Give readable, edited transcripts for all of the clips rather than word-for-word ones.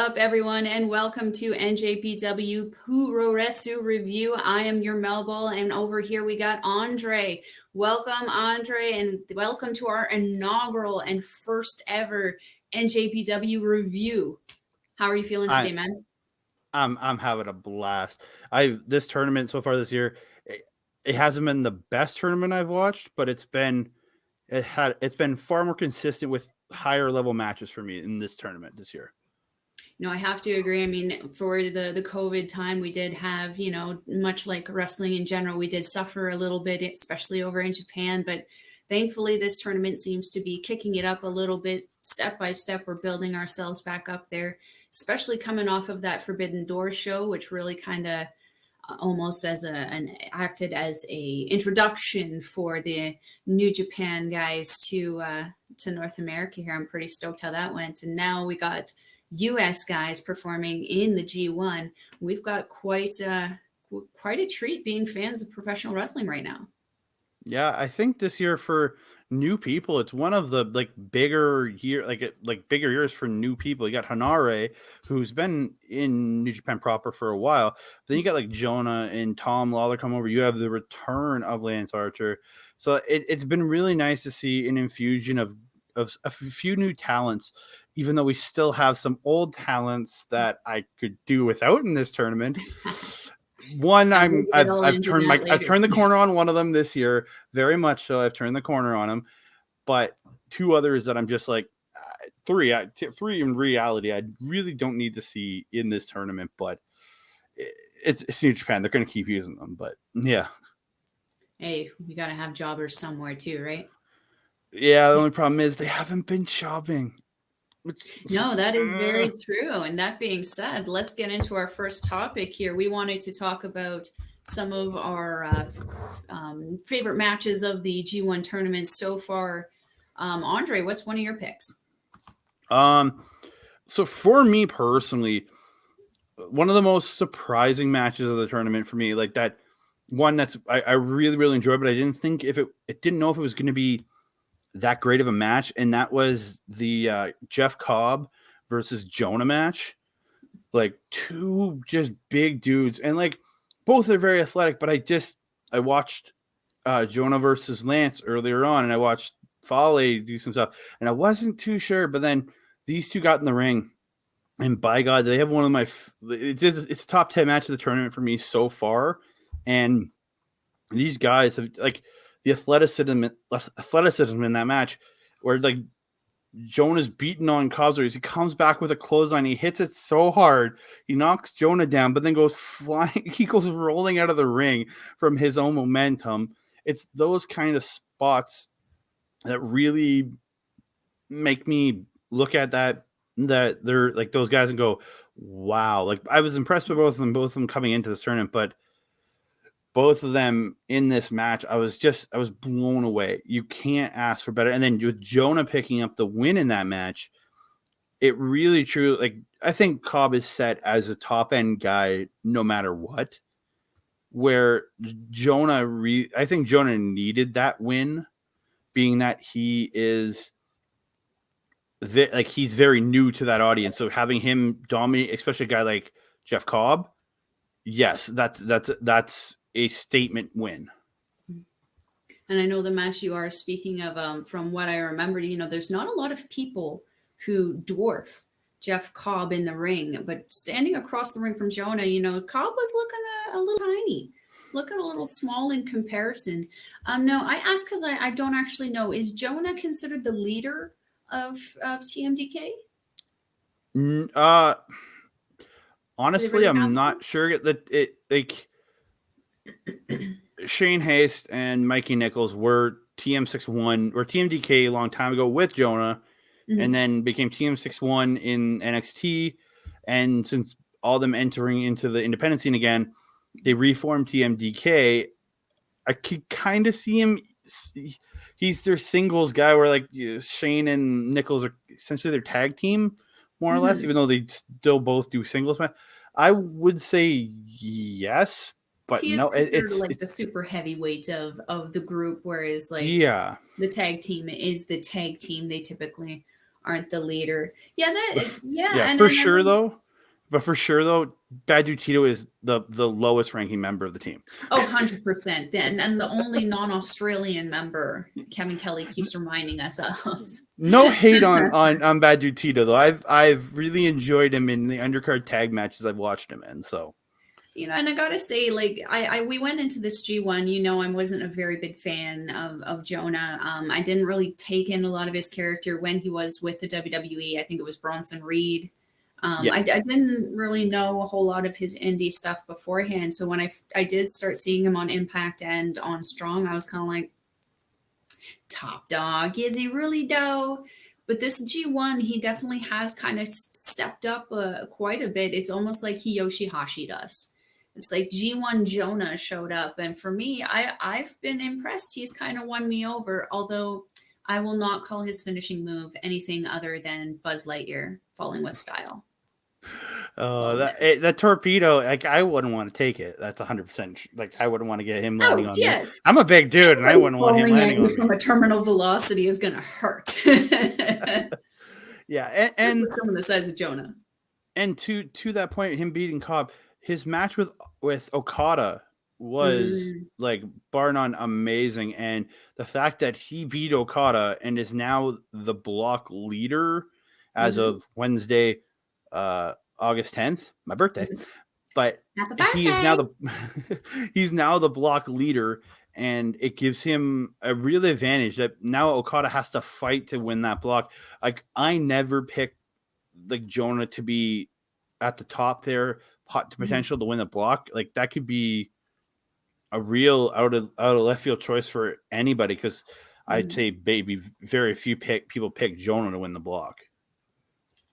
up, everyone, and welcome to NJPW Puroresu Review. I am your Melball, and over here we got Andre. Welcome, Andre, and welcome to our inaugural and first ever NJPW review. How are you feeling I today, man? I'm having a blast. I this tournament so far this year, it hasn't been the best tournament I've watched, but it's been far more consistent with higher level matches for me in this tournament this year. No, I have to agree. I mean, for the COVID time, we did have, much like wrestling in general, we did suffer a little bit, especially over in Japan. But thankfully, this tournament seems to be kicking it up a little bit, step by step. We're building ourselves back up there, especially coming off of that Forbidden Doors show, which really kind of almost as an acted as a introduction for the New Japan guys to North America here. I'm pretty stoked how that went, and now we got U.S. guys performing in the G1. We've got quite a treat being fans of professional wrestling right now. Yeah, I think this year for new people, it's one of the bigger years for new people. You got Hanare, who's been in New Japan proper for a while. Then you got like Jonah and Tom Lawler come over. You have the return of Lance Archer. So it's been really nice to see an infusion of a few new talents, even though we still have some old talents that I could do without in this tournament. One, Yeah, we'll get all into that I've later. turned the corner on one of them this year, very much so. I've turned the corner on him, but two others that I'm just like three in reality. I really don't need to see in this tournament, but it's New Japan. They're going to keep using them, but yeah, Hey, we got to have jobbers somewhere too, right? yeah. The only problem is they haven't been shopping. It's No, just, that is very true. And that being said, let's get into our first topic here. We wanted to talk about some of our favorite matches of the G1 tournament so far. Andre, what's one of your picks? um. So for me personally, one of the most surprising matches of the tournament for me, like that one I really really enjoyed, but I didn't think if it didn't know if it was going to be that great of a match, and that was the Jeff Cobb versus Jonah match. Like two just big dudes, and like both are very athletic. But I watched Jonah versus Lance earlier on, and I watched Fale do some stuff, and I wasn't too sure. But then these two got in the ring, and by God, they have one of my. It's top 10 match of the tournament for me so far, and these guys have like the athleticism in that match, where like Jonah's beating on Cosways. He comes back with a clothesline. He hits it so hard. He knocks Jonah down, but then goes flying. He goes rolling out of the ring from his own momentum. It's those kind of spots that really make me look at that they're like those guys and go, wow. Like I was impressed with both of them coming into this tournament, but both of them in this match, I was blown away. You can't ask for better. And then with Jonah picking up the win in that match, it really true. Like I think Cobb is set as a top end guy no matter what. Where I think Jonah needed that win, being that he is like he's very new to that audience. So having him dominate, especially a guy like Jeff Cobb, yes, that's a statement win. And I know the match you are speaking of, from what I remember, there's not a lot of people who dwarf Jeff Cobb in the ring, but standing across the ring from Jonah, Cobb was looking a little tiny, looking a little small in comparison. No, I ask because I don't actually know. Is Jonah considered the leader of TMDK? Mm, Do they honestly, really have I'm one? not sure that it like Shane Haste and Mikey Nichols were TM61 or TMDK a long time ago with Jonah, and Mhm. then became TM61 in NXT. And since all them entering into the independent scene again, they reformed TMDK. I could kind of see him. He's their singles guy, where like Shane and Nichols are essentially their tag team, more or less, Mhm. even though they still both do singles match. I would say yes, but He is no. considered like the It's super heavyweight of the group, whereas like yeah. the tag team is the tag team. They typically aren't the leader. Yeah, Yeah, and for then sure though. But for sure though, Bad Dude Tito is the lowest ranking member of the team. 100%. And the only non-Australian member Kevin Kelly keeps reminding us of. No hate on Bad Dude Tito though. I've really enjoyed him in the undercard tag matches I've watched him in. So And I gotta say, like, we went into this G1, I wasn't a very big fan of Jonah. I didn't really take in a lot of his character when he was with the WWE. I think it was Bronson Reed. yeah. I didn't really know a whole lot of his indie stuff beforehand. So when I did start seeing him on Impact and on Strong, I was kind of like, top dog, is he really though? But this G1, he definitely has kind of stepped up quite a bit. It's almost like Yoshi-Hashi does. It's like G1 Jonah showed up. And for me, I've been impressed. He's kind of won me over, although I will not call his finishing move anything other than Buzz Lightyear falling with style. That torpedo, like I wouldn't want to take it. That's 100%. Like I wouldn't want to get him landing on me. I'm a big dude, and I wouldn't want him landing on me. From a terminal velocity is going to hurt. Yeah, and someone the size of Jonah. And to that point, him beating Cobb, his match with Okada was like bar none amazing, and the fact that he beat Okada and is now the block leader as of Wednesday, August 10th, my birthday. But he is now he's now the block leader, and it gives him a real advantage that now Okada has to fight to win that block. Like I never picked like Jonah to be at the top there, to potential to win the block. Like that could be a real out of left field choice for anybody, because I'd say maybe very few people pick Jonah to win the block.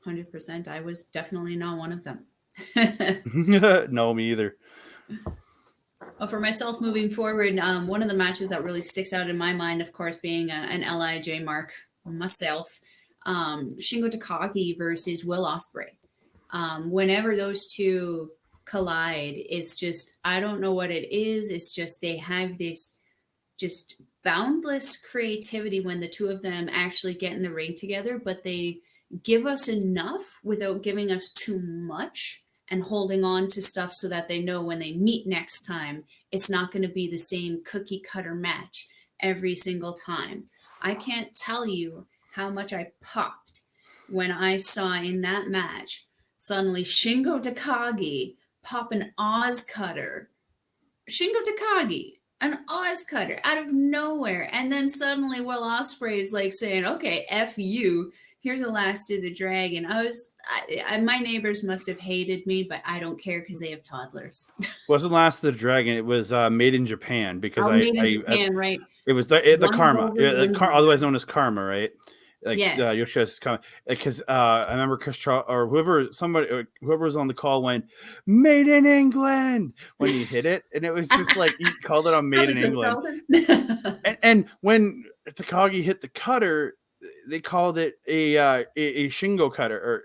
100%. I was definitely not one of them. No, me either. Well, for myself moving forward, one of the matches that really sticks out in my mind, of course, being an LIJ mark myself, Shingo Takagi versus Will Ospreay. Whenever those two collide, it's just, I don't know what it is. It's just they have this just boundless creativity when the two of them actually get in the ring together, but they give us enough without giving us too much and holding on to stuff so that they know when they meet next time, it's not going to be the same cookie cutter match every single time. I can't tell you how much I popped when I saw in that match suddenly Shingo Takagi pop an Oz cutter. Shingo Takagi, an Oz cutter out of nowhere. And then suddenly Will Ospreay is like saying, okay, F you. Here's a Last of the Dragon. My neighbors must have hated me, but I don't care because they have toddlers. Wasn't Last of the Dragon. It was made in Japan, because Made in Japan, right? It was the Karma, otherwise known as Karma, right? Like Yoshi-Hashi's Karma. Because I remember Chris Charles or whoever was on the call went "Made in England" when he hit it, and it was just like he called it on "Made in England." and when Takagi hit the cutter, they called it a Shingo cutter, or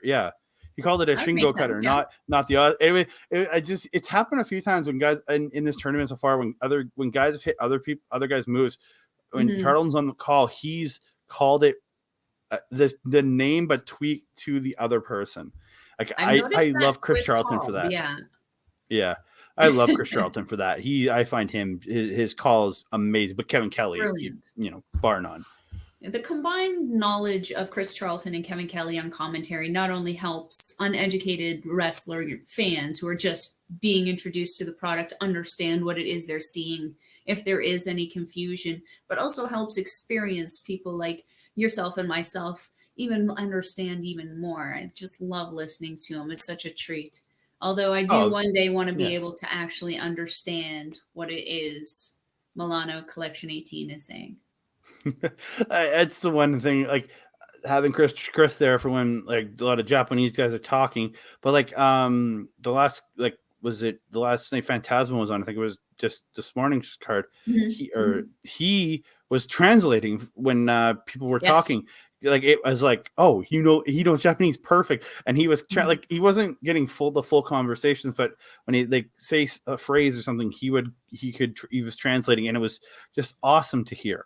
he called it a Shingo cutter, not the other. Anyway, it's happened a few times when guys in this tournament so far, when guys have hit other guys' moves. When Charlton's on the call, he's called it the name but tweak to the other person. Like I love Chris Charlton for that. Yeah. I love Chris Charlton for that. I find his calls amazing. But Kevin Kelly, brilliant. Bar none. The combined knowledge of Chris Charlton and Kevin Kelly on commentary not only helps uneducated wrestler fans who are just being introduced to the product understand what it is they're seeing, if there is any confusion, but also helps experienced people like yourself and myself even understand even more. I just love listening to them. It's such a treat. Although I do one day want to be able to actually understand what it is Milano Collection 18 is saying. It's the one thing, like having Chris there for when like a lot of Japanese guys are talking, but like the last was it the last night Phantasma was on? I think it was just this morning's card. He was translating when people were talking. Like it was like, oh, he knows Japanese perfect, and he was like he wasn't getting the full conversations, but when he like say a phrase or something, he was translating, and it was just awesome to hear.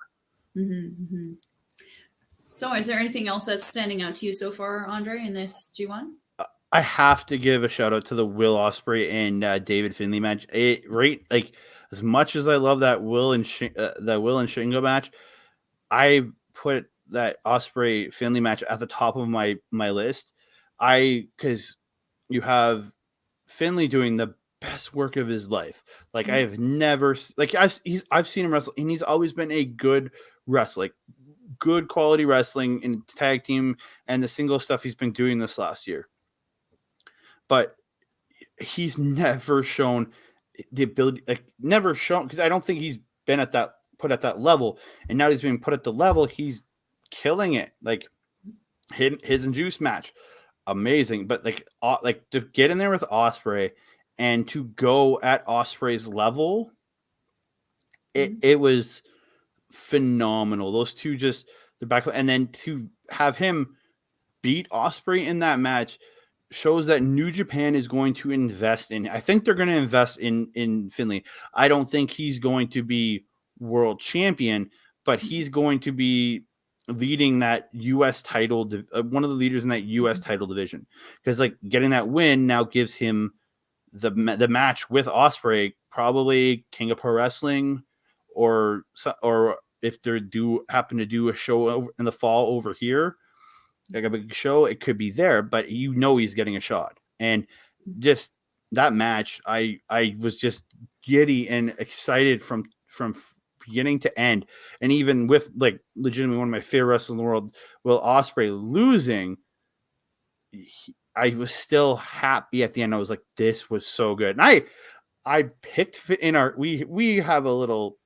So, is there anything else that's standing out to you so far, Andre, in this G1? I have to give a shout out to the Will Ospreay and David Finlay match. Right, like as much as I love that Will and Shingo match, I put that Ospreay Finlay match at the top of my list. Because you have Finlay doing the best work of his life. Like I have never like I've seen him wrestle, and he's always been a good wrestler, like good quality wrestling in tag team and the single stuff he's been doing this last year. But he's never shown the ability, like never shown, because I don't think he's been put at that level, and now he's being put at the level. He's killing it. Like his and Juice match, amazing. But like to get in there with Ospreay and to go at Ospreay's level, it was phenomenal. Those two just the back, and then to have him beat Ospreay in that match shows that New Japan is going to invest in. I think they're going to invest in Finlay. I don't think he's going to be world champion, but he's going to be leading that U.S. title, one of the leaders in that U.S. title division, because like getting that win now gives him the match with Ospreay, probably King of Pro Wrestling, or if they happen to do a show in the fall over here, like a big show, it could be there, but he's getting a shot. And just that match, I was just giddy and excited from beginning to end. And even with like legitimately one of my favorite wrestlers in the world, Will Ospreay, losing, I was still happy at the end. I was like, this was so good. And I picked in our we have a little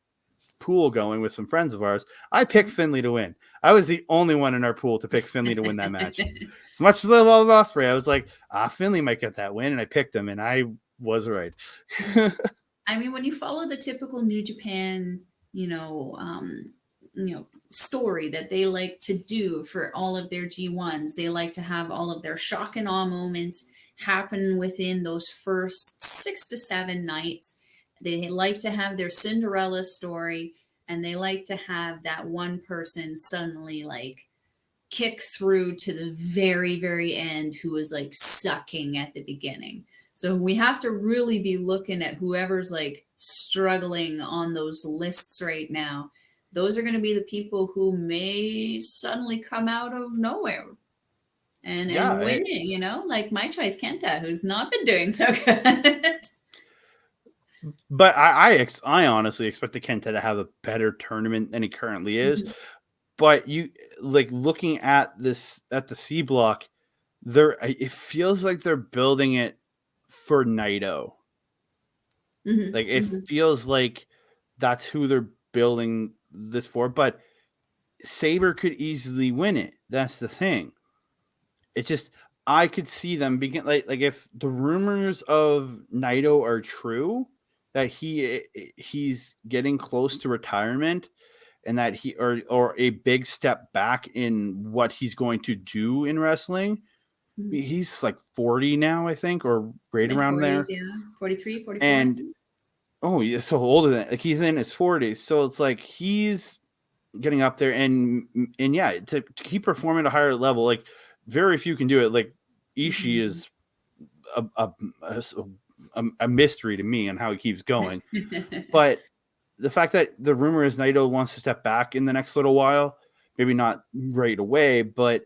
pool going with some friends of ours. I picked Finlay to win. I was the only one in our pool to pick Finlay to win that match. As much as I love Ospreay, I was like, Finlay might get that win, and I picked him, and I was right. I mean, when you follow the typical New Japan, story that they like to do for all of their G1s, they like to have all of their shock and awe moments happen within those first 6 to 7 nights. They like to have their Cinderella story, and they like to have that one person suddenly like kick through to the very, very end who was like sucking at the beginning. So we have to really be looking at whoever's like struggling on those lists right now. Those are going to be the people who may suddenly come out of nowhere and win it, like my choice Kenta, who's not been doing so good. But I honestly expect the Kenta to have a better tournament than he currently is. Mm-hmm. But you like looking at the C block, it feels like they're building it for Naito. Mm-hmm. Like it feels like that's who they're building this for. But Saber could easily win it. That's the thing. It's just I could see them begin like if the rumors of Naito are true, that he's getting close to retirement, and that he or a big step back in what he's going to do in wrestling. Mm-hmm. He's like 40 now, I think, or right around there. Yeah, 43, 44. And yeah, so older than like he's in his 40s. So it's like he's getting up there, and yeah, to keep performing at a higher level, like very few can do it. Like Ishii is a mystery to me on how he keeps going. But the fact that the rumor is Naito wants to step back in the next little while, maybe not right away, but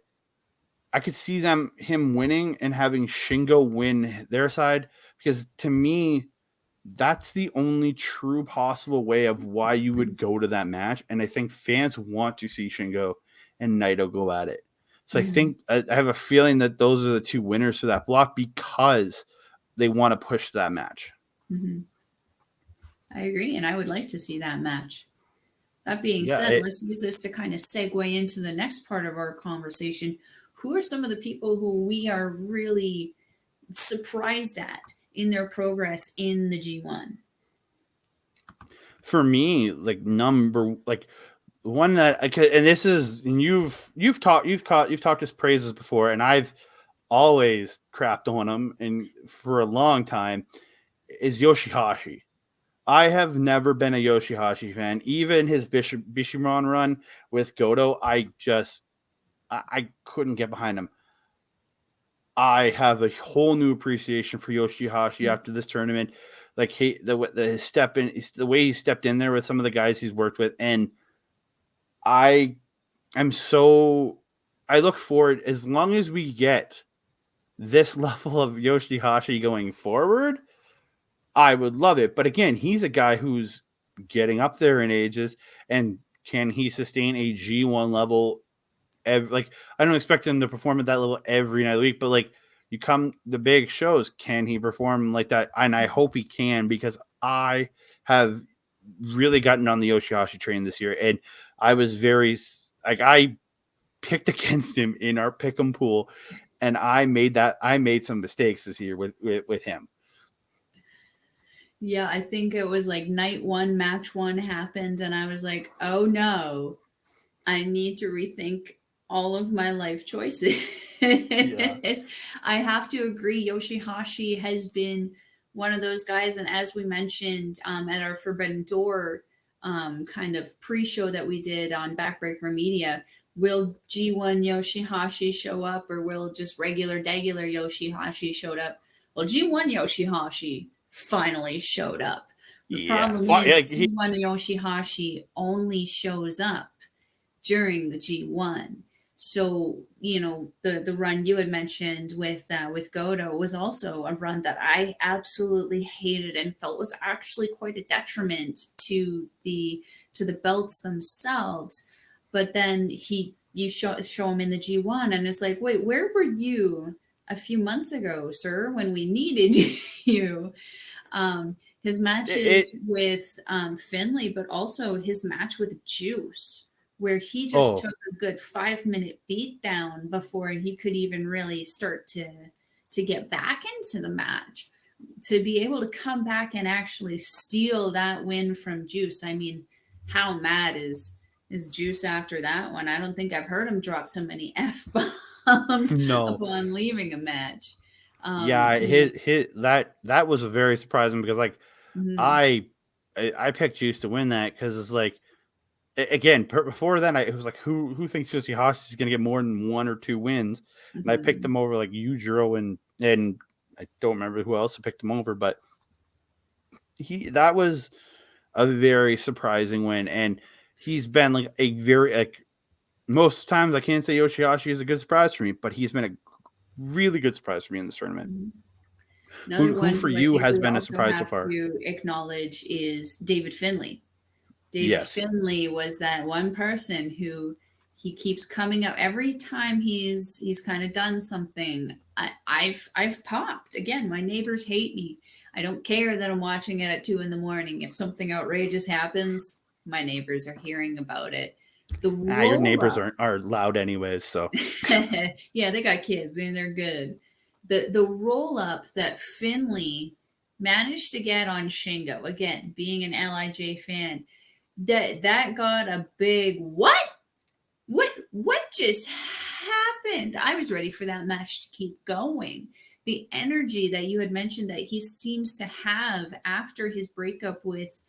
I could see him winning and having Shingo win their side, because to me, that's the only true possible way of why you would go to that match. And I think fans want to see Shingo and Naito go at it. So I think I have a feeling that those are the two winners for that block, because they want to push that match. Mm-hmm. I agree, and I would like to see that match. That being said, let's use this to kind of segue into the next part of our conversation. Who are some of the people who we are really surprised at in their progress in the G1? For me, like one that, and this is, and you've talked his praises before, and I've always crapped on him, and for a long time, is Yoshi-Hashi. I have never been a Yoshi-Hashi fan. Even his Bishamon run with Goto, I just I couldn't get behind him. I have a whole new appreciation for Yoshi-Hashi after this tournament. Like the way he stepped in there with some of the guys he's worked with, and I I'm so I look forward as long as we get this level of Yoshi-Hashi going forward. I would love it, but again, he's a guy who's getting up there in ages, and can he sustain a G1 level like I don't expect him to perform at that level every night of the week, but like you come the big shows, can he perform like that? And I hope he can, because I have really gotten on the Yoshi-Hashi train this year, and I was very like I picked against him in our pick'em pool, and I made some mistakes this year with him. Yeah, I think it was like night one, match one happened, and I was like, oh no, I need to rethink all of my life choices. Yeah. I have to agree, Yoshi-Hashi has been one of those guys, and as we mentioned at our Forbidden Door kind of pre-show that we did on Backbreaker Media, will G1 Yoshi-Hashi show up, or will just regular Yoshi-Hashi showed up? Well, G1 Yoshi-Hashi finally showed up. The Yeah. problem is G1 Yoshi-Hashi only shows up during the G1. So, you know, the run you had mentioned with Godo was also a run that I absolutely hated and felt was actually quite a detriment to the belts themselves. But then you show him in the G1, and it's like, wait, where were you a few months ago, sir, when we needed you? His matches with Finley, but also his match with Juice, where he just took a good 5-minute beat down before he could even really start to get back into the match. To be able to come back and actually steal that win from Juice, I mean, how mad is Juice after that one? I don't think I've heard him drop so many F-bombs upon leaving a match. Yeah, his that was a very surprising, because like I picked Juice to win that, because it's like, again, before then it was like who thinks Yoshi-Hashi is going to get more than 1 or 2 wins, and I picked him over like Yujiro and I don't remember who else I picked him over, but that was a very surprising win, and he's been like a very like most times I can't say Yoshi-Hashi is a good surprise for me, but he's been a really good surprise for me in this tournament. Another one for who I you think has we been a also surprise so have far? to acknowledge is David Finley. David Yes. Finley was that one person who he keeps coming up every time he's kind of done something. I've popped again. My neighbors hate me. I don't care that I'm watching it at 2 a.m. If something outrageous happens, my neighbors are hearing about it. The Your neighbors roll are loud anyways, so yeah, they got kids and they're good. The roll up that Finley managed to get on Shingo, again, being an LIJ fan, that got a big what just happened? I was ready for that match to keep going. The energy that you had mentioned that he seems to have after his breakup with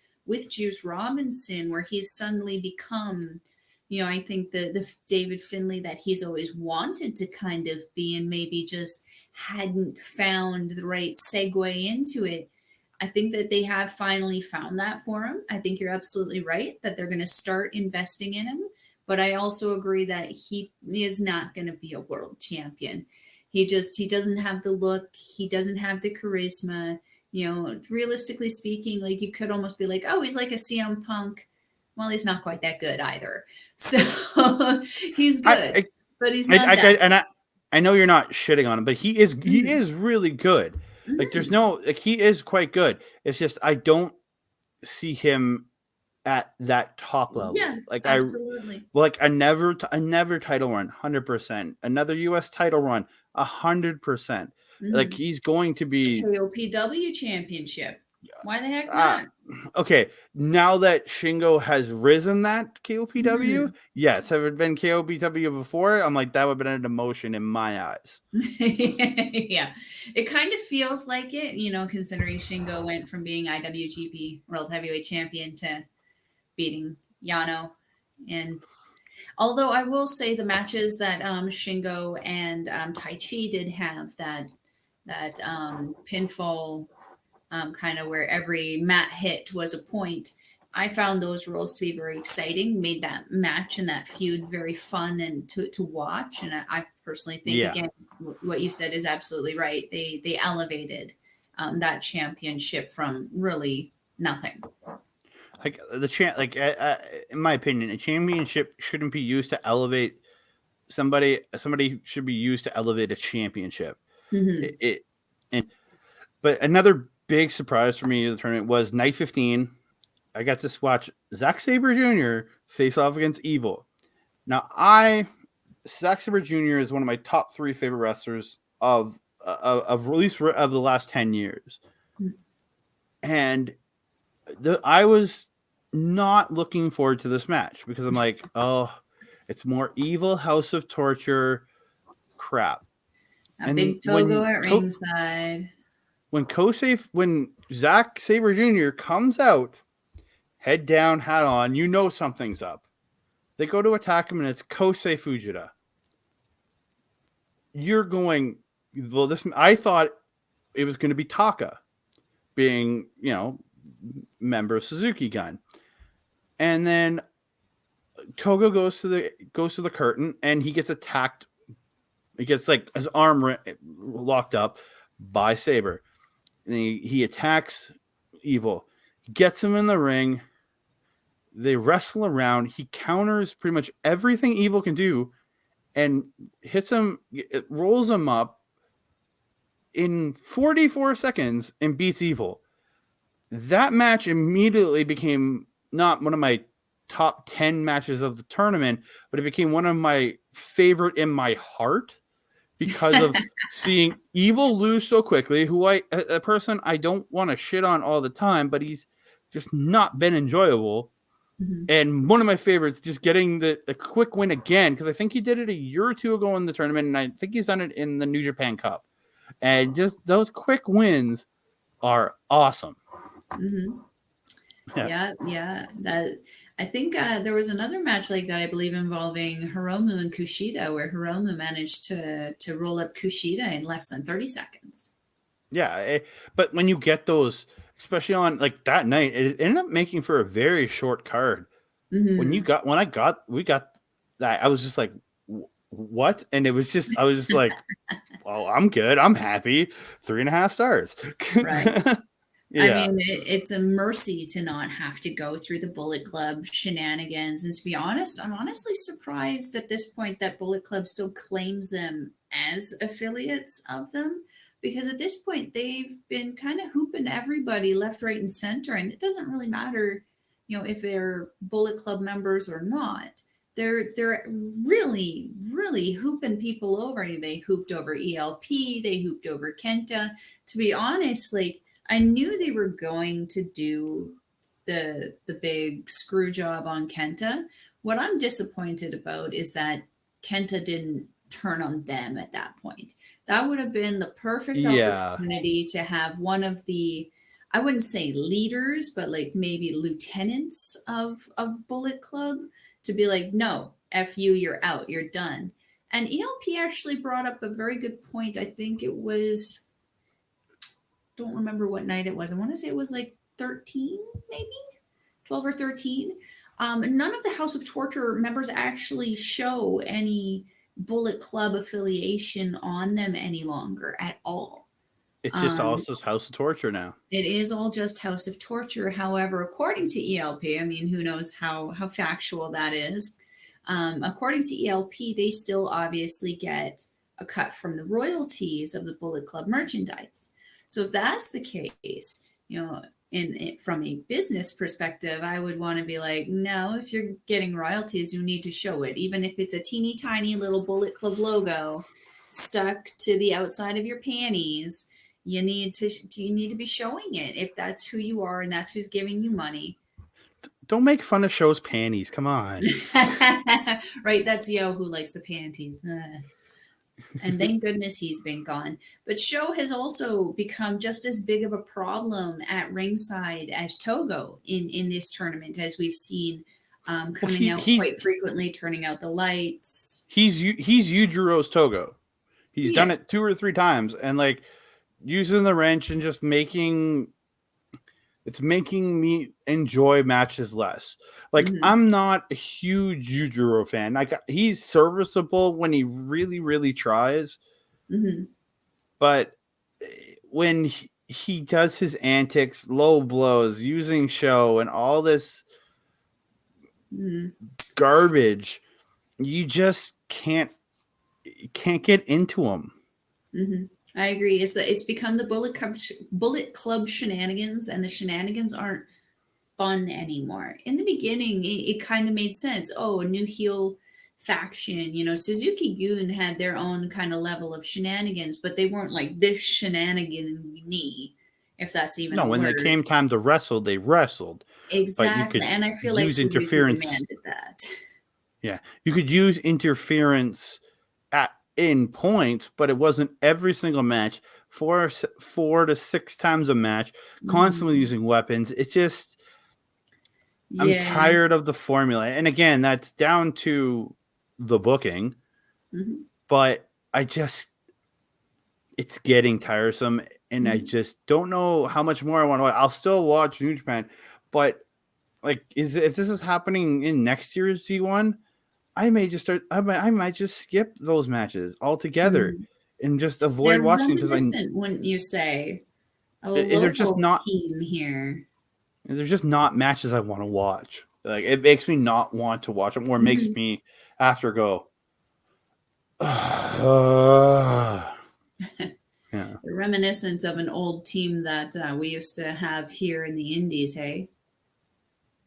Juice Robinson, where he's suddenly become, you know, I think the David Finley that he's always wanted to kind of be, and maybe just hadn't found the right segue into it. I think that they have finally found that for him. I think you're absolutely right that they're going to start investing in him. But I also agree that he is not going to be a world champion. He doesn't have the look. He doesn't have the charisma. You know, realistically speaking, like you could almost be like, oh, he's like a CM Punk. Well, he's not quite that good either. So he's good, but he's not that. And I know you're not shitting on him, but he is really good. Like there's no like he is quite good. It's just I don't see him at that top level. Yeah, Like absolutely. like another title run, 100%. Another US title run, 100%. Like he's going to be KOPW championship. Why the heck not? Okay, now that Shingo has risen that KOPW, yes, have it been KOPW before? I'm like, that would have been an emotion in my eyes. Yeah, it kind of feels like it, you know, considering Shingo went from being IWGP World Heavyweight Champion to beating Yano. And Although I will say the matches that Shingo and Tai Chi did have, that pinfall, kind of where every mat hit was a point. I found those rules to be very exciting, made that match and that feud very fun and to watch. And I personally think, Yeah. again, what you said is absolutely right. They elevated that championship from really nothing. Like in my opinion, a championship shouldn't be used to elevate somebody. Somebody should be used to elevate a championship. Hmm. It and but another big surprise for me of the tournament was night 15. I got to watch Zack Saber Jr. face off against Evil. Now, Zack Saber Jr. is one of my top 3 favorite wrestlers of release of the last 10 years, and I was not looking forward to this match because I'm like, oh, it's more Evil House of Torture crap. A And big Togo at ringside. when Zack Saber Jr. comes out, head down, hat on, you know something's up. They go to attack him, and it's Kosei Fujita. You're going, well, this, I thought it was going to be Taka, being, member of Suzuki Gun. And then Togo goes to the curtain, and he gets attacked. He gets like his arm locked up by Saber. And he attacks Evil. He gets him in the ring. They wrestle around. He counters pretty much everything Evil can do and hits him, it rolls him up in 44 seconds and beats Evil. That match immediately became not one of my top 10 matches of the tournament, but it became one of my favorite in my heart because of seeing Evil lose so quickly, who a person I don't want to shit on all the time, but he's just not been enjoyable. Mm-hmm. And one of my favorites, just getting the quick win again, because I think he did it a year or two ago in the tournament, and I think he's done it in the New Japan Cup. And just those quick wins are awesome. Mm-hmm. Yeah. That, I think there was another match like that, I believe, involving Hiromu and Kushida, where Hiromu managed to roll up Kushida in less than 30 seconds. Yeah, but when you get those, especially on like that night, it ended up making for a very short card. Mm-hmm. We got that, I was just like, what? And I was just like, well, I'm good. I'm happy. 3.5 stars. Right. I Yeah. mean, it's a mercy to not have to go through the Bullet Club shenanigans. And to be honest, I'm honestly surprised at this point that Bullet Club still claims them as affiliates of them. Because at this point, they've been kind of hooping everybody left, right, and center. And it doesn't really matter, if they're Bullet Club members or not. They're really, really hooping people over. They hooped over ELP. They hooped over Kenta. To be honest, like, I knew they were going to do the big screw job on Kenta. What I'm disappointed about is that Kenta didn't turn on them at that point. That would have been the perfect Yeah. opportunity to have one of the, I wouldn't say leaders, but like maybe lieutenants of Bullet Club to be like, no, F you, you're out, you're done. And ELP actually brought up a very good point. I think it was, don't remember what night it was. I want to say it was like 13, maybe 12 or 13. None of the House of Torture members actually show any Bullet Club affiliation on them any longer at all. It's just Um, also House of Torture now. it is all just House of Torture. However, according to ELP, I mean, who knows how factual that is. According to ELP, they still obviously get a cut from the royalties of the Bullet Club merchandise. So if that's the case, from a business perspective, I would want to be like, no, if you're getting royalties, you need to show it, even if it's a teeny tiny little Bullet Club logo stuck to the outside of your panties. You need to be showing it if that's who you are and that's who's giving you money. Don't make fun of Show's panties. Come on. Right, that's Yo who likes the panties. And thank goodness he's been gone. But Sho has also become just as big of a problem at ringside as Togo in this tournament, as we've seen Well, coming out quite frequently, turning out the lights. he's Yujiro's Togo. He's done Yes. it 2 or 3 times, and like using the wrench and just making me enjoy matches less. Like Mm-hmm. I'm not a huge Yujiro fan. Like he's serviceable when he really, really tries, Mm-hmm. but when he does his antics, low blows, using show, and all this Mm-hmm. garbage, you just can't get into him. Mm-hmm. I agree. It's become the Bullet Club shenanigans, and the shenanigans aren't fun anymore. In the beginning, it kind of made sense. Oh, a new heel faction. Suzuki Gun had their own kind of level of shenanigans, but they weren't like this shenanigan knee, if that's even No, a when they word. came time to wrestle, they wrestled. But you Exactly. could And I feel like use Suzuki interference. demanded that. Yeah, you could use interference in points, but it wasn't every single match. 4 to 6 times a match, constantly Mhm. using weapons. It's just I'm Yeah. tired of the formula, and again, that's down to the booking. Mhm. But it's getting tiresome, and I Mhm. just don't know how much more I want to watch. I'll still watch New Japan, but like, if this is happening in next year's G1, I may just start. I might just skip those matches altogether Mhm. and just avoid They're watching because reminiscent, wouldn't you say? A they're just local not. team here. They're just not matches I want to watch. Like it makes me not want to watch them, or makes Mhm. me after go. Yeah. They're reminiscent of an old team that we used to have here in the Indies, hey?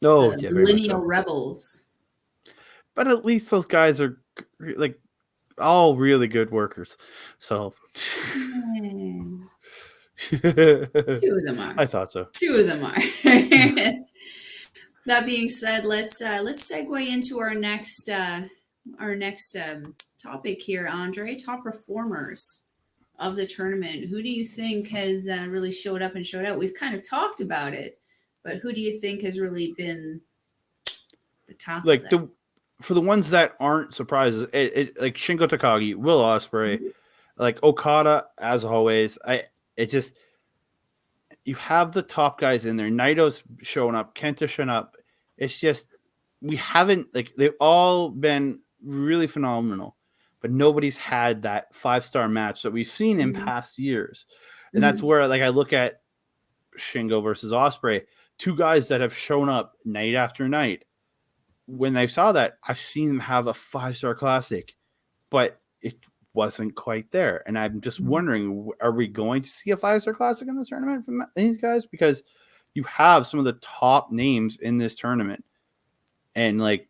Oh The yeah, very much Millennial so. Rebels. But at least those guys are like all really good workers. So Yeah. I Two of them are. thought so. Two of them are. That being said, let's segue into our next topic here, Andre. Top performers of the tournament. Who do you think has really showed up and showed out? We've kind of talked about it, but who do you think has really been the top of Like it? for the ones that aren't surprises, like Shingo Takagi, Will Ospreay, Mhm. like Okada, as always. It just you have the top guys in there. Naito's showing up, Kenta showing up. It's just we haven't like they've all been really phenomenal, but nobody's had that 5-star match that we've seen in Mhm. past years. And that's Mhm. where like I look at Shingo versus Ospreay, two guys that have shown up night after night. When they saw that, I've seen them have a 5-star classic, but it wasn't quite there. And I'm just Mhm. wondering, are we going to see a 5-star classic in this tournament from these guys? Because you have some of the top names in this tournament. And like,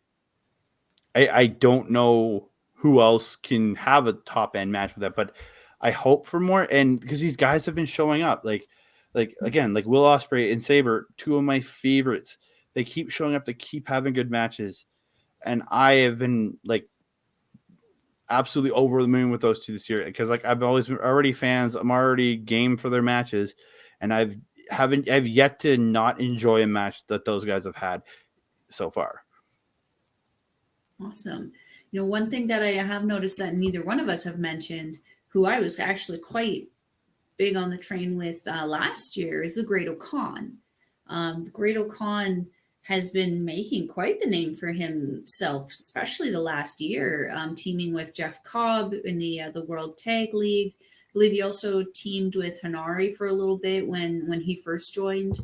I don't know who else can have a top end match with that, but I hope for more. And because these guys have been showing up, like again, like Will Ospreay and Saber, two of my favorites. They keep showing up. They keep having good matches, and I have been like absolutely over the moon with those two this year because like I've always been already fans. I'm already game for their matches, and I've yet to not enjoy a match that those guys have had so far. Awesome. One thing that I have noticed that neither one of us have mentioned, who I was actually quite big on the train with last year, is the Great Khan. The Great Khan has been making quite the name for himself, especially the last year, teaming with Jeff Cobb in the World Tag League. I believe he also teamed with Hanari for a little bit when he first joined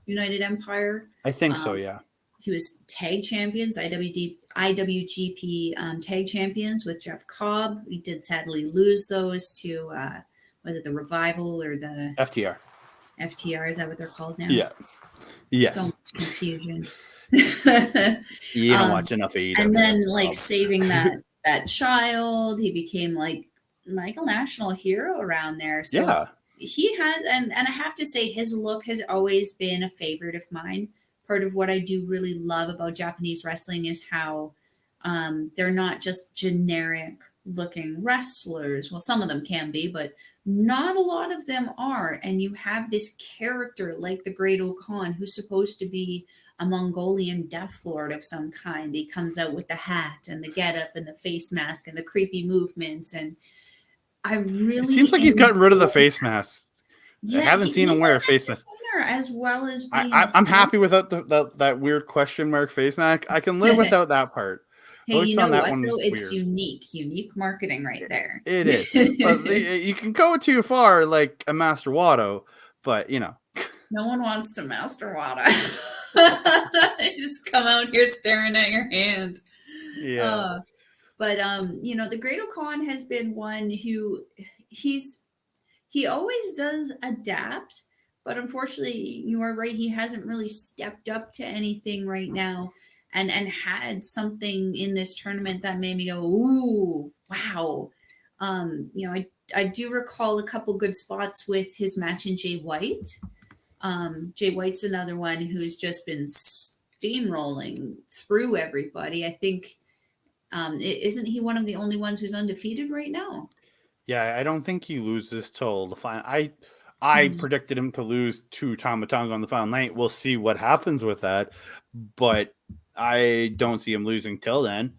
United Empire. I think so. Um, Yeah. he was tag champions, IWGP tag champions with Jeff Cobb. We did sadly lose those to, was it the Revival or the FTR. FTR? Is that what they're called now? Yeah. So Yes. much confusion. You don't um, watch enough and AEW. That's then the like problem. saving that child, he became like a national hero around there. So Yeah. he has, and I have to say, his look has always been a favorite of mine. Part of what I do really love about Japanese wrestling is how they're not just generic looking wrestlers. Well, some of them can be, but not a lot of them are. And you have this character like the Great Khan who's supposed to be a Mongolian death lord of some kind. He comes out with the hat and the getup and the face mask and the creepy movements, and I It seems really like he's gotten rid of the enjoy. face mask. I Yeah, haven't seen him he's wear a an face mask. entertainer as well as being a I'm horror. happy without that weird question mark face mask. I can live without that part. I Hey, always you know found that what one though? It's weird. unique marketing right there. It is, but you can go too far, like a Master Watto. But No one wants to master Wada. Just come out here staring at your hand. yeah, Uh, but the Great Okan has been one who he's he always does adapt, but unfortunately, you are right. He hasn't really stepped up to anything right now, and had something in this tournament that made me go, "Ooh, wow!" I do recall a couple good spots with his match in Jay White. Jay White's another one who's just been steamrolling through everybody. I think isn't he one of the only ones who's undefeated right now? yeah. I don't think he loses till the final. I Mm-hmm. predicted him to lose to Tomatonga on the final night. We'll see what happens with that, but I don't see him losing till then.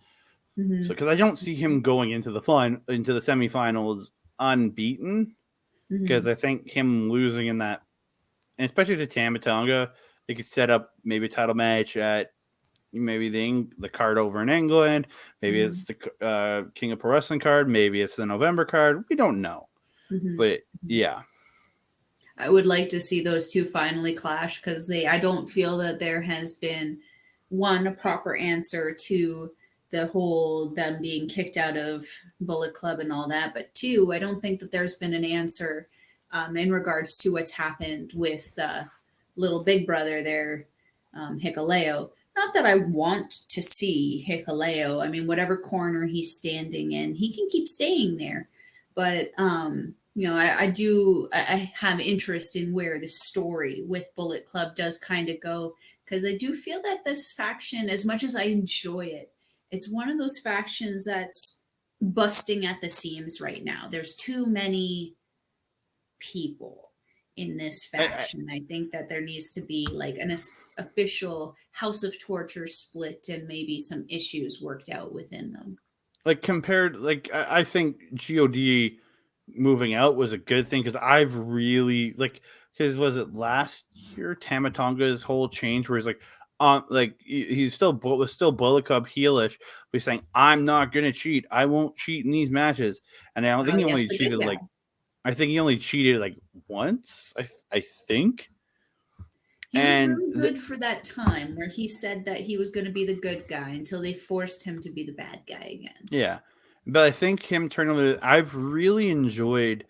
So Mm-hmm. because I don't see him going into the semifinals unbeaten, because Mm-hmm. I think him losing in that, and especially to Tamatonga, they could set up maybe a title match at maybe the card over in England. Maybe Mm-hmm. it's the King of Pro Wrestling card. Maybe it's the November card. We don't know, Mm-hmm. but yeah, I would like to see those two finally clash because I don't feel that there has been one a proper answer to the whole them being kicked out of Bullet Club and all that, but two, I don't think that there's been an answer in regards to what's happened with little big brother there, Hikaleo. Not that I want to see Hikaleo. I mean, whatever corner he's standing in, he can keep staying there. But I have interest in where the story with Bullet Club does kind of go, because I do feel that this faction, as much as I enjoy it, it's one of those factions that's busting at the seams right now. There's too many people in this I, faction. I think that there needs to be like an official House of Torture split and maybe some issues worked out within them. like compared, like I think God moving out was a good thing, because I've really like, because was it last year Tamatonga's whole change where he's like he's still was still Bullet Club heelish, but he's saying I'm not gonna cheat, I won't cheat in these matches, and I don't think Oh he yes, only the good cheated guy. like, I think he only cheated like once, I think, He was and really good for that time where he said that he was going to be the good guy until they forced him to be the bad guy again. yeah, but I think him turning, I've really enjoyed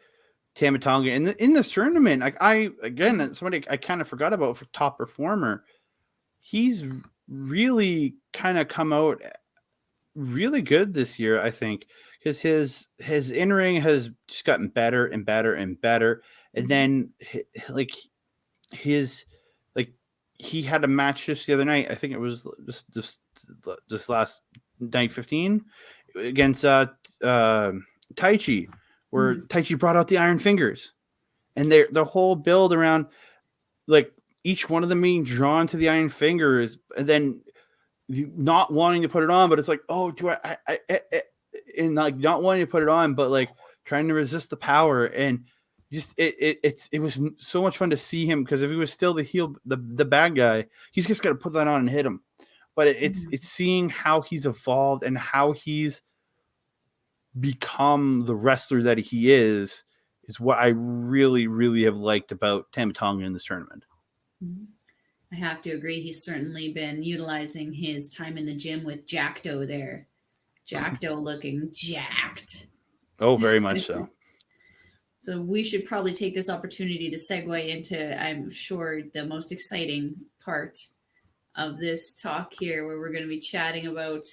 Tamatonga in this tournament. Like I again, somebody I kind of forgot about for top performer. He's really kind of come out really good this year, I think, because his in ring has just gotten better and better and better. And Mhm. then like his like he had a match just the other night. I think it was just last night 15 against Taichi, where Mhm. Taichi brought out the Iron Fingers, and the whole build around like each one of them being drawn to the Iron Fingers, and then not wanting to put it on, but it's like, oh, do and like not wanting to put it on, but like trying to resist the power, and just it was so much fun to see him, because if he was still the heel, the bad guy, he's just got to put that on and hit him. But it's Mhm. seeing how he's evolved and how he's become the wrestler that he is what I really, really have liked about Tamatonga in this tournament. Mhm. I have to agree. He's certainly been utilizing his time in the gym with Jackdo there. Jackdo looking jacked. Oh, very much so. So we should probably take this opportunity to segue into, I'm sure, the most exciting part of this talk here, where we're going to be chatting about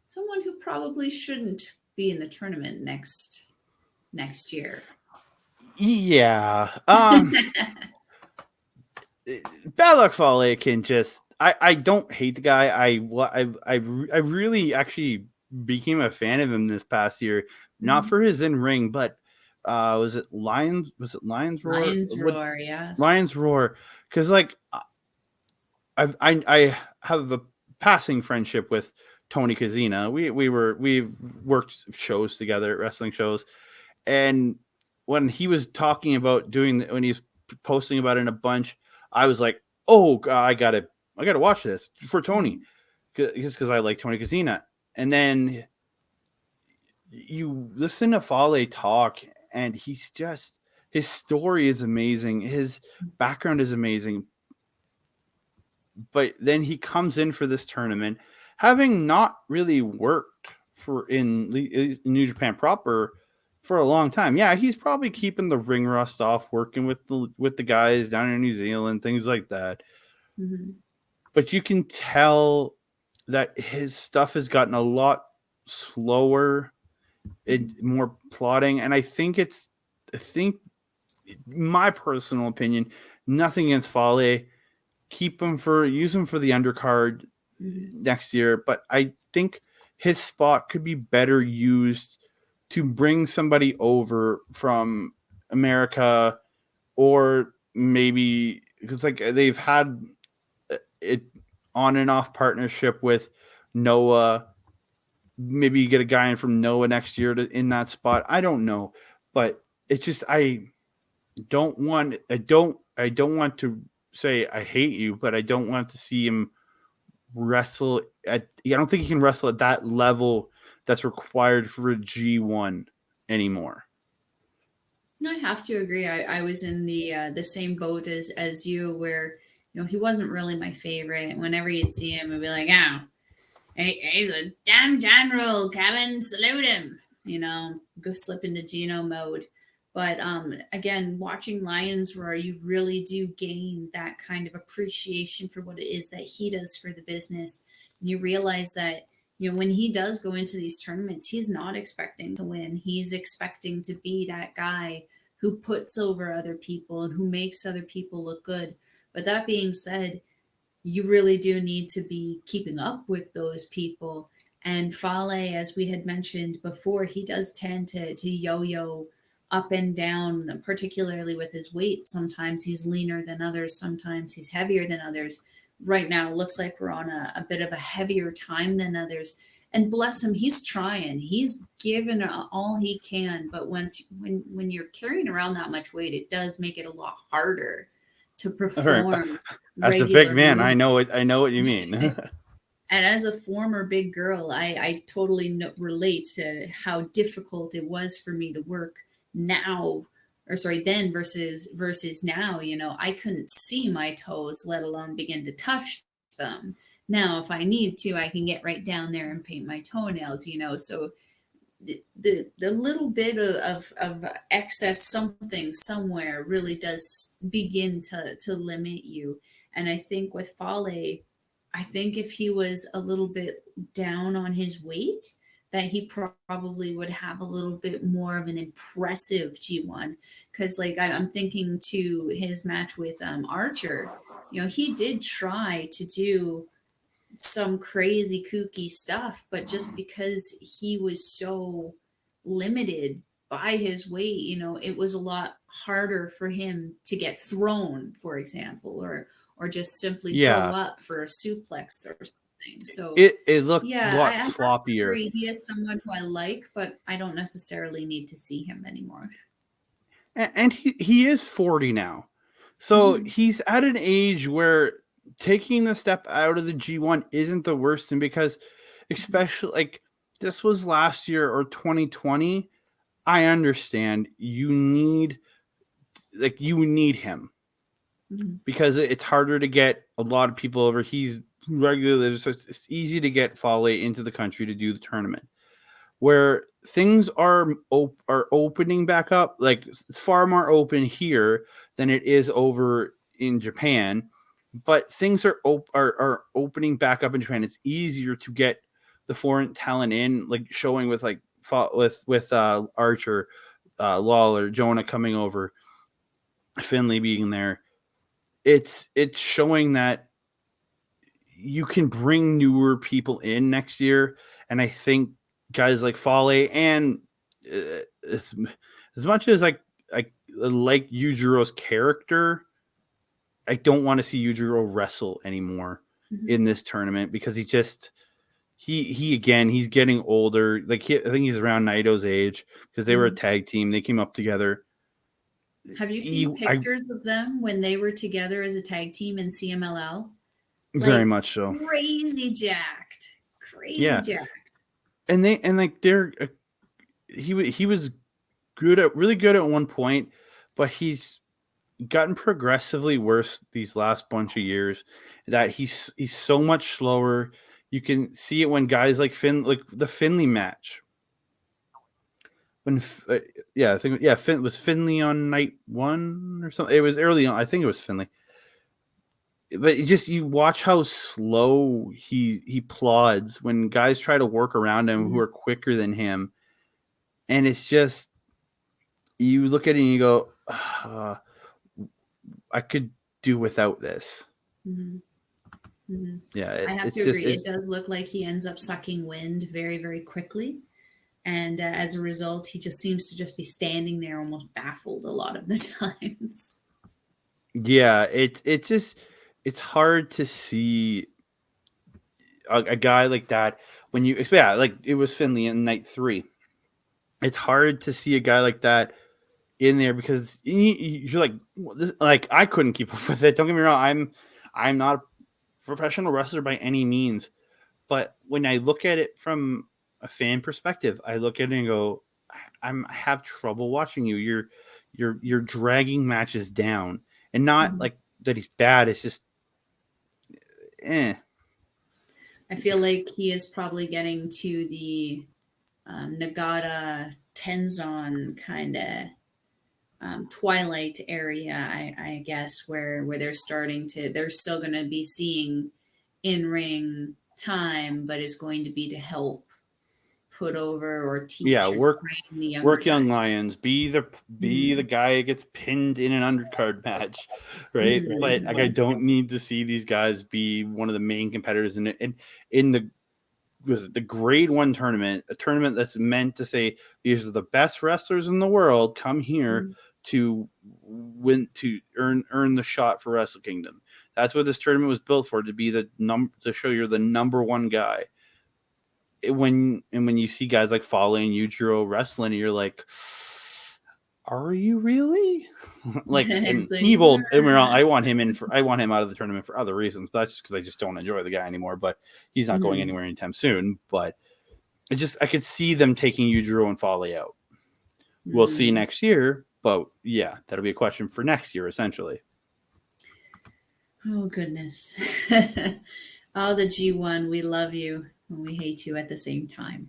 someone who probably shouldn't be in the tournament next year. Yeah. Bad Luck Fale can just. I don't hate the guy. I really actually became a fan of him this past year, not Mhm. for his in ring, but was it Lions Roar? Lions What Roar, yes. Lions Roar? Because like I have a passing friendship with Tony Kazina. We've worked shows together, wrestling shows, and when he was talking about when he's posting about it in a bunch, I was like, oh God, I gotta watch this for Tony, just because I like Tony Kazina. And then you listen to Fale talk, and his story is amazing, his background is amazing, but then he comes in for this tournament having not really worked in New Japan proper for a long time. Yeah, he's probably keeping the ring rust off, working with the guys down in New Zealand, things like that. Mm-hmm. But you can tell that his stuff has gotten a lot slower and more plotting. And I think my personal opinion, nothing against Fale, use him for the undercard next year, but I think his spot could be better used to bring somebody over from America, or maybe because like they've had it on and off partnership with Noah. Maybe you get a guy in from Noah next year in that spot. I don't know, but it's just I don't want to say I hate you, but I don't want to see him wrestle at. I don't think he can wrestle at that level that's required for a G1 anymore. I have to agree. I was in the same boat as you, where he wasn't really my favorite. Whenever you'd see him, I'd be like, "Oh, he's a damn general, Kevin. Salute him." Go slip into Gino mode. But again, watching Lions Roar, you really do gain that kind of appreciation for what it is that he does for the business. And you realize that when he does go into these tournaments, he's not expecting to win. He's expecting to be that guy who puts over other people and who makes other people look good. But that being said, you really do need to be keeping up with those people. And Fale, as we had mentioned before, he does tend to yo-yo up and down, particularly with his weight. Sometimes he's leaner than others, sometimes he's heavier than others. Right now, it looks like we're on a bit of a heavier time than others. And bless him, he's trying. He's given all he can. But when you're carrying around that much weight, it does make it a lot harder to All right, perform as a big man, regularly. I know what you mean. And as a former big girl, I totally relate to how difficult it was for me to work now, or sorry, then versus now. I couldn't see my toes, let alone begin to touch them. Now, if I need to, I can get right down there and paint my toenails. So the little bit of excess something somewhere really does begin to limit you. And I think with Fale, I think if he was a little bit down on his weight, that he probably would have a little bit more of an impressive G1. Because like I'm thinking to his match with Archer, he did try to do some crazy kooky stuff, but just because he was so limited by his weight, it was a lot harder for him to get thrown, for example, or just simply go Yeah, up for a suplex or something. So it looked a yeah, I lot have to sloppier. agree. He is someone who I like, but I don't necessarily need to see him anymore. And he is 40 now. So Mhm. he's at an age where taking the step out of the G1 isn't the worst thing, because especially like this was last year or 2020. I understand you need him Mhm. because it's harder to get a lot of people over. He's regular, so it's easy to get Fale into the country to do the tournament. Where things are opening back up, like it's far more open here than it is over in Japan. But things are opening back up in Japan. It's easier to get the foreign talent in, like showing with like with Archer, Lawler, Jonah coming over, Finley being there. It's showing that you can bring newer people in next year, and I think guys like Fale and as much as I like Yujiro's character, I don't want to see Yujiro wrestle anymore in this tournament because he again, he's getting older. Like I think he's around Naito's age because they were a tag team. They came up together. Have you seen pictures of them when they were together as a tag team in CMLL? Very Like, much so. crazy jacked. Crazy jacked. And he was really good at one point, but he's gotten progressively worse these last bunch of years. That he's so much slower. You can see it when guys like the Finley match. When I think was Finley on night 1 or something. It was early on. I think it was Finley. But you watch how slow he plods when guys try to work around him who are quicker than him, and it's just, you look at it and you go, I could do without this. Yeah, I have to agree. It does look like he ends up sucking wind very, very quickly. And as a result, he just seems to just be standing there almost baffled a lot of the times. Yeah, it's hard to see a guy like that when like it was Finley in night 3. It's hard to see a guy like that in there because you're like, this, like, I couldn't keep up with it. Don't get me wrong. I'm not a professional wrestler by any means, but when I look at it from a fan perspective, I look at it and go, I have trouble watching you. You're dragging matches down, and not like that he's bad. It's just, I feel like he is probably getting to the Nagata Tenzon kind of Twilight area, I guess, where they're they're still going to be seeing in-ring time, but is going to be to help put over or teach work the young lions, be the guy who gets pinned in an undercard match, right? But like, I don't need to see these guys be one of the main competitors in the grade 1 tournament, a tournament that's meant to say these are the best wrestlers in the world, come here to win, to earn the shot for Wrestle Kingdom. That's what this tournament was built for, to be to show you're the number 1 guy. When you see guys like Fale and Yujiro wrestling, you're like, are you really? Like, and Evil, I want him out of the tournament for other reasons, but that's just because I just don't enjoy the guy anymore. But he's not going anywhere anytime soon. But I could see them taking Yujiro and Fale out. We'll see next year, but yeah, that'll be a question for next year, essentially. Oh, goodness. Oh, the G1, we love you and we hate you at the same time.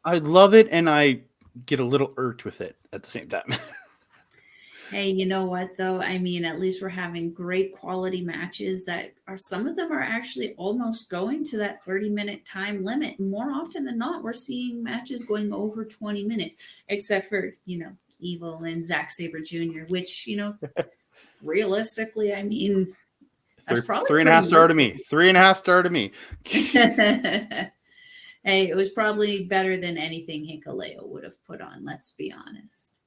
I love it, and I get a little irked with it at the same time. Hey, you know what, though? I mean, at least we're having great quality matches that some of them are actually almost going to that 30-minute time limit. More often than not, we're seeing matches going over 20 minutes, except for, Evil and Zack Saber Jr., which, realistically, I mean, that's probably 3.5 star to me. 3.5 star to me. Hey, it was probably better than anything Hikuleo would have put on, let's be honest.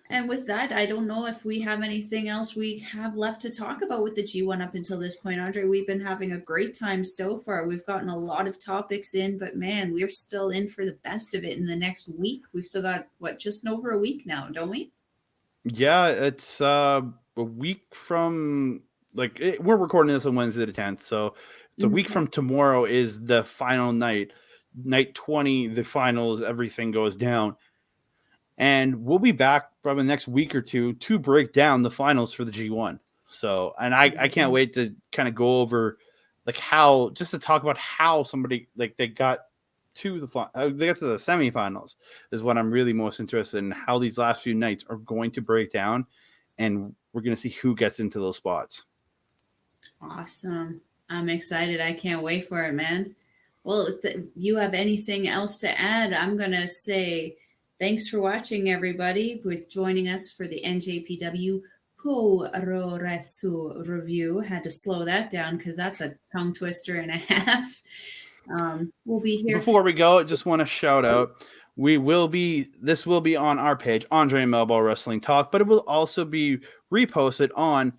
And with that, I don't know if we have anything else we have left to talk about with the G1 up until this point, Andre. We've been having a great time so far. We've gotten a lot of topics in, but man, we're still in for the best of it in the next week. We've still got, just over a week now, don't we? Yeah, it's a week from, we're recording this on Wednesday the 10th, so it's a week from tomorrow is the final night. Night 20, the finals, everything goes down. And we'll be back probably the next week or two to break down the finals for the G1. So, and I can't wait to kind of go over just to talk about how somebody they got to the semifinals is what I'm really most interested in, how these last few nights are going to break down, and we're going to see who gets into those spots. Awesome. I'm excited. I can't wait for it, man. Well, if you have anything else to add, I'm going to say thanks for watching, everybody, with joining us for the NJPW Puroresu review. Had to slow that down because that's a tongue twister and a half. We'll be here. Before we go, I just want to shout out, this will be on our page, Andre Melball Wrestling Talk, but it will also be reposted on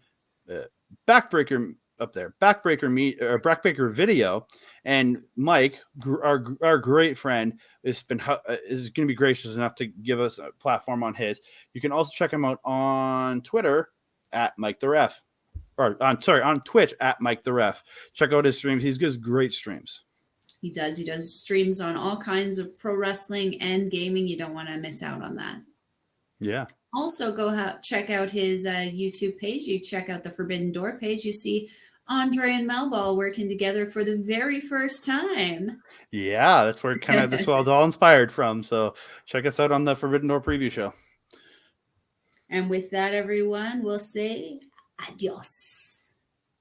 Backbreaker up there, Backbreaker video. And Mike, our great friend, is going to be gracious enough to give us a platform on his. You can also check him out on Twitter at Mike the Ref, or on Twitch at Mike the Ref. Check out his streams. He does great streams. He does. He does streams on all kinds of pro wrestling and gaming. You don't want to miss out on that. Yeah. Also, go check out his YouTube page. You check out the Forbidden Door page. You see Andre and Melball working together for the very first time. Yeah, that's where kind of this was all inspired from. So check us out on the Forbidden Door preview show. And with that, everyone, we'll say adios.